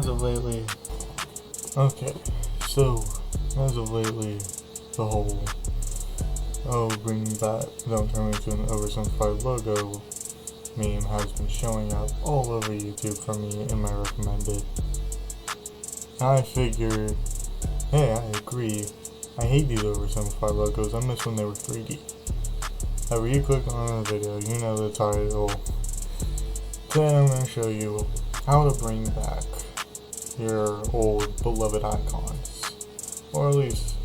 as of lately, okay, so as of lately, the whole bringing back Don't Turn Me Into an Oversimplified Logo meme has been showing up all over YouTube for me in my recommended. I figured, hey, I agree. I hate these oversimplified logos. I miss when they were 3D. However, you click on the video, you know the title. Today I'm going to show you how to bring back your old beloved icons, or at least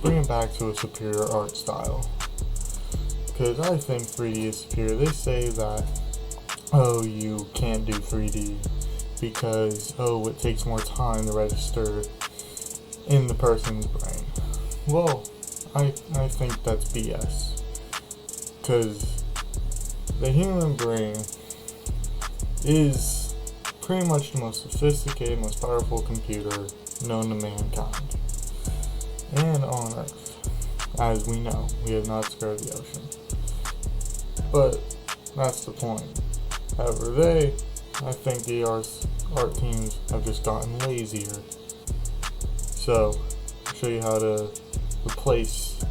bring it back to a superior art style. Because I think 3D is superior. They say that, you can't do 3D because, it takes more time to register in the person's brain. Well, I think that's BS. Because the human brain is pretty much the most sophisticated, most powerful computer known to mankind. And on Earth, as we know, we have not scoured the ocean. But that's the point. However, I think the art teams have just gotten lazier. So, I'll show you how to replace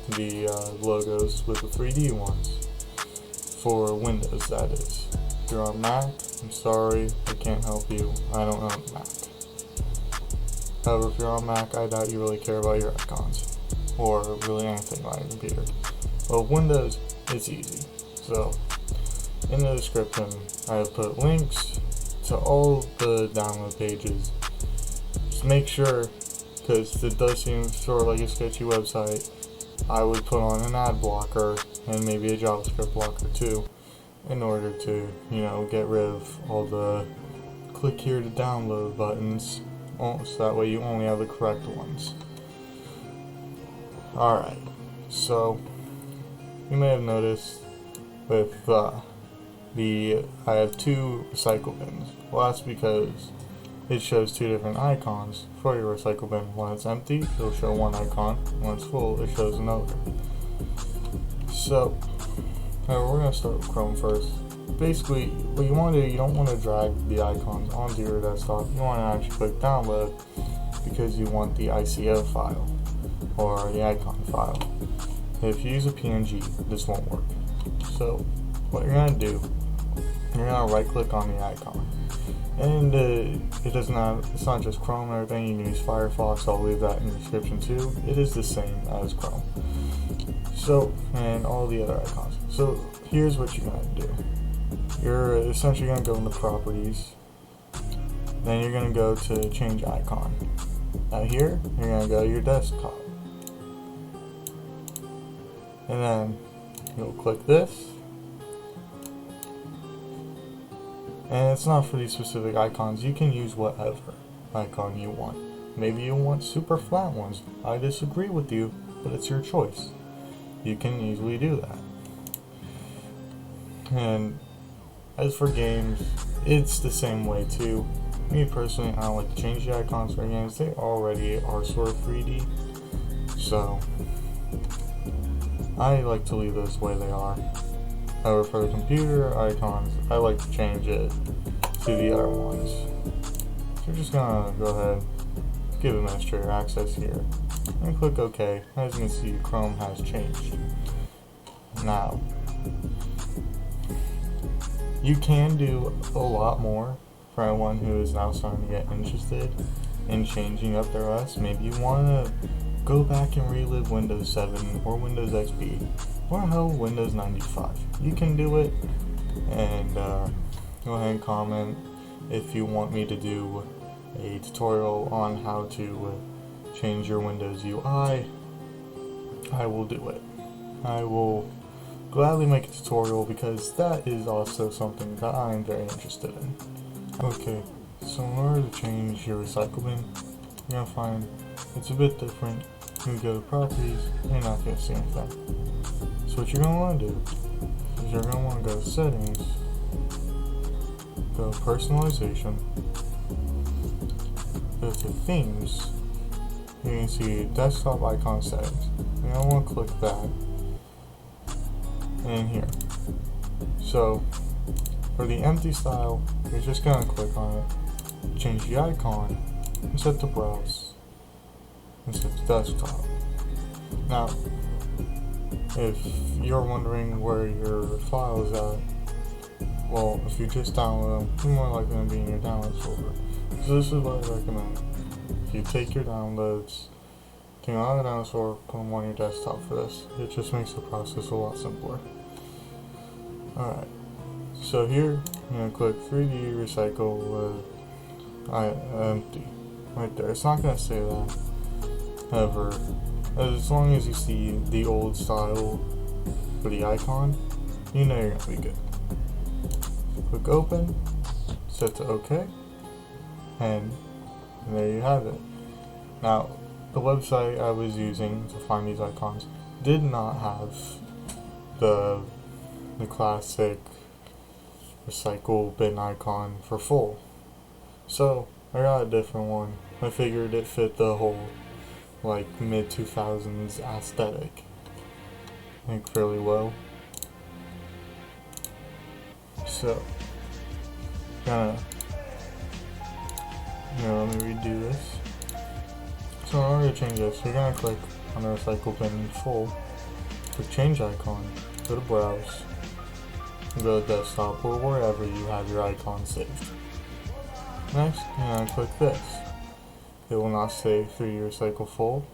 the logos with the 3D ones for Windows, that is. If you're on Mac, I'm sorry, I can't help you. I don't own a Mac. However, if you're on Mac, I doubt you really care about your icons, or really anything on your computer. Well, Windows, it's easy. So, in the description, I have put links to all the download pages. Just make sure, because it does seem sort of like a sketchy website, I would put on an ad blocker and maybe a JavaScript blocker too, in order to, get rid of all the click here to download buttons, so that way you only have the correct ones. Alright, so you may have noticed with I have two recycle bins. Well, that's because it shows two different icons for your recycle bin. When it's empty, it'll show one icon. When it's full, it shows another. So, we're going to start with Chrome first. Basically, what you want to do, you don't want to drag the icons onto your desktop. You want to actually click download because you want the ICO file or the icon file. If you use a PNG, this won't work. So, what you're going to do, you're going to right click on the icon. And it's not just Chrome and everything. You can use Firefox. I'll leave that in the description too. It is the same as Chrome. So, and all the other icons. So, here's what you're going to do. You're essentially going to go into properties. Then you're going to go to change icon. Now here, you're going to go to your desktop. And then you'll click this. And it's not for these specific icons. You can use whatever icon you want. Maybe you want super flat ones. I disagree with you, but it's your choice. You can easily do that. And as for games, it's the same way too. Me personally, I don't like to change the icons for games. They already are sort of 3D. So, I like to leave those the way they are. However, for the computer icons, I like to change it to the other ones. So you're just gonna go ahead, give administrator access here, and click OK. As you can see, Chrome has changed. Now, you can do a lot more for anyone who is now starting to get interested in changing up their OS. Maybe you want to go back and relive Windows 7 or Windows XP. Or hell, Windows 95. You can do it, and go ahead and comment if you want me to do a tutorial on how to change your Windows UI. I will do it. I will gladly make a tutorial because that is also something that I am very interested in. Okay, so in order to change your recycle bin, you're going to find it's a bit different. You go to properties, and you're not going to see anything. So what you're going to want to do is you're going to want to go to settings, go to personalization, go to themes, you can see desktop icon settings. You're going to want to click that, and here. So for the empty style, you're just going to click on it, change the icon and set to browse and set to desktop. Now, if you're wondering where your file is at, well, if you just download them, you're more likely to be in your downloads folder. So this is what I recommend. If you take your downloads, take them out of the downloads folder, put them on your desktop for this. It just makes the process a lot simpler. Alright, so here, I'm going to click 3D Recycle Empty. Right there. It's not going to say that. However, as long as you see the old style for the icon, you know you're going to be good. Click Open, set to OK, and there you have it. Now, the website I was using to find these icons did not have the classic recycle bin icon for full, so I got a different one. I figured it fit the whole like mid-2000s aesthetic, I think, fairly well. So let me redo this. So in order to change this, you're gonna click on the recycle bin in full, click change icon, go to browse, and go to desktop or wherever you have your icon saved. Next, you're gonna click this. It will not save 3D Recycle full.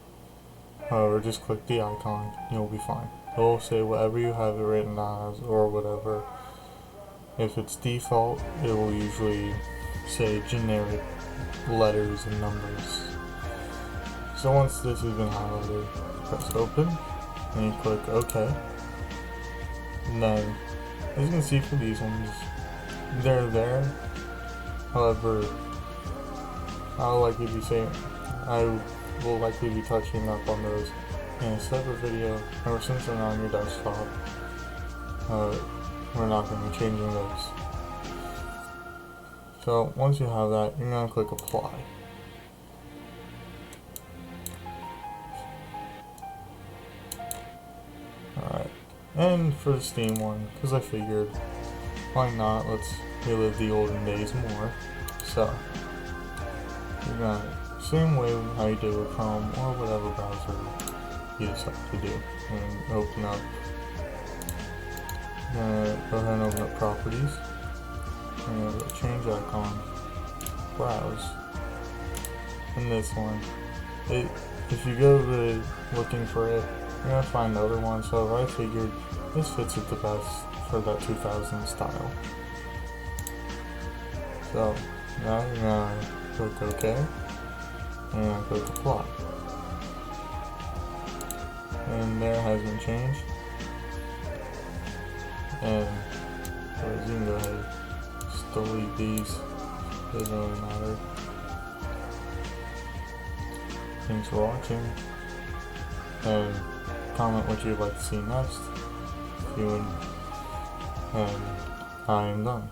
However, just click the icon, you'll be fine. It will say whatever you have it written as or whatever. If it's default, it will usually say generic letters and numbers. So once this has been highlighted, press open, and you click OK. And then, as you can see for these ones, they're there. However, I will likely be touching up on those in a separate video. Ever since they're not on your desktop, we're not going to be changing those. So once you have that, you're going to click apply. Alright, and for the Steam one, because I figured, why not, let's relive the olden days more. So, you're going to, same way how you do with Chrome or whatever browser you decide to do, and open up. Go ahead and open up properties, and go change icon, browse, and this one. If you go to looking for it, you're going to find other ones, so I figured this fits it the best for that 2000 style. So now you're going to click OK, and click apply. And there has been changed. And you can go ahead, just delete these, doesn't really matter. Thanks for watching, and comment what you'd like to see next, and I am done.